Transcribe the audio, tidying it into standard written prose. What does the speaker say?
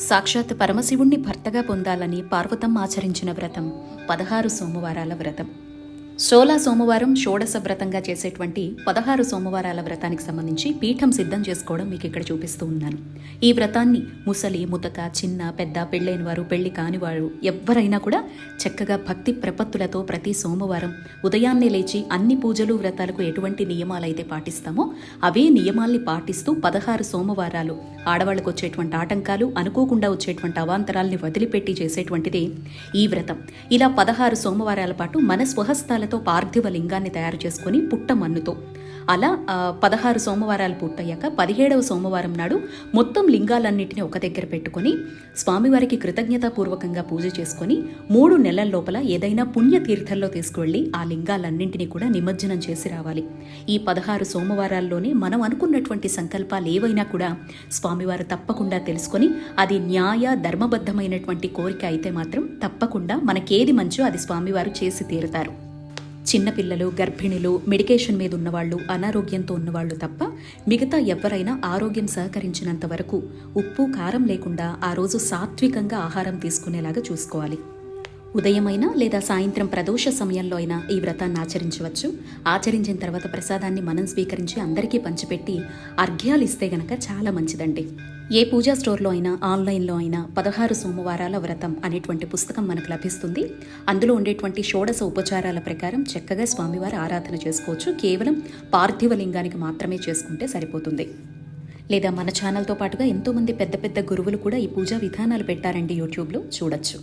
సాక్షాత్ పరమశివుణ్ణి భర్తగా పొందాలని పార్వతమ్మ ఆచరించిన వ్రతం 16 సోమవారాల వ్రతం. షోలా సోమవారం షోడశ వ్రతంగా చేసేటువంటి 16 సోమవారాల వ్రతానికి సంబంధించి పీఠం సిద్ధం చేసుకోవడం మీకు ఇక్కడ చూపిస్తూ ఉన్నాను. ఈ వ్రతాన్ని ముసలి, ముతక, చిన్న, పెద్ద, పెళ్ళైన వారు, పెళ్లి కానివారు ఎవ్వరైనా కూడా చక్కగా భక్తి ప్రపత్తులతో ప్రతి సోమవారం ఉదయాన్నే లేచి అన్ని పూజలు, వ్రతాలకు ఎటువంటి నియమాలైతే పాటిస్తామో అవే నియమాల్ని పాటిస్తూ 16 సోమవారాలు ఆడవాళ్ళకు వచ్చేటువంటి ఆటంకాలు, అనుకోకుండా వచ్చేటువంటి అవాంతరాల్ని వదిలిపెట్టి చేసేటువంటిదే ఈ వ్రతం. ఇలా 16 సోమవారాల పాటు మన స్వహస్తాలతో పార్థివ లింగాన్ని తయారు చేసుకుని పుట్టమన్నుతో అలా 16 సోమవారాలు పూర్తయ్యాక 17వ సోమవారం నాడు మొత్తం లింగాలన్నింటినీ ఒక దగ్గర పెట్టుకొని స్వామివారికి కృతజ్ఞతాపూర్వకంగా పూజ చేసుకొని 3 నెలల లోపల ఏదైనా పుణ్యతీర్థంలో తీసుకువెళ్ళి ఆ లింగాలన్నింటినీ కూడా నిమజ్జనం చేసి రావాలి. ఈ 16 సోమవారాల్లోనే మనం అనుకున్నటువంటి సంకల్పాలు ఏవైనా కూడా స్వామివారు తప్పకుండా తెలుసుకొని అది న్యాయ ధర్మబద్ధమైనటువంటి కోరిక అయితే మాత్రం తప్పకుండా మనకేది మంచో అది స్వామివారు చేసి తీరుతారు. చిన్నపిల్లలు, గర్భిణులు, మెడికేషన్ మీద ఉన్నవాళ్ళు, అనారోగ్యంతో ఉన్నవాళ్ళు తప్ప మిగతా ఎవరైనా ఆరోగ్యం సహకరించినంత వరకు ఉప్పు, కారం లేకుండా ఆ రోజు సాత్వికంగా ఆహారం తీసుకునేలాగా చూసుకోవాలి. ఉదయమైనా లేదా సాయంత్రం ప్రదోష సమయంలో అయినా ఈ వ్రతాన్ని ఆచరించవచ్చు. ఆచరించిన తర్వాత ప్రసాదాన్ని మనం స్వీకరించి అందరికీ పంచిపెట్టి అర్ఘ్యాలు ఇస్తే గనక చాలా మంచిదండి. ఏ పూజా స్టోర్లో అయినా, ఆన్లైన్లో అయినా 16 సోమవారాల వ్రతం అనేటువంటి పుస్తకం మనకు లభిస్తుంది. అందులో ఉండేటువంటి షోడశ ఉపచారాల ప్రకారం చక్కగా స్వామివారి ఆరాధన చేసుకోవచ్చు. కేవలం పార్థివ లింగానికి మాత్రమే చేసుకుంటే సరిపోతుంది. లేదా మన ఛానల్తో పాటుగా ఎంతోమంది పెద్ద పెద్ద గురువులు కూడా ఈ పూజా విధానాలు పెట్టారండి, యూట్యూబ్లో చూడొచ్చు.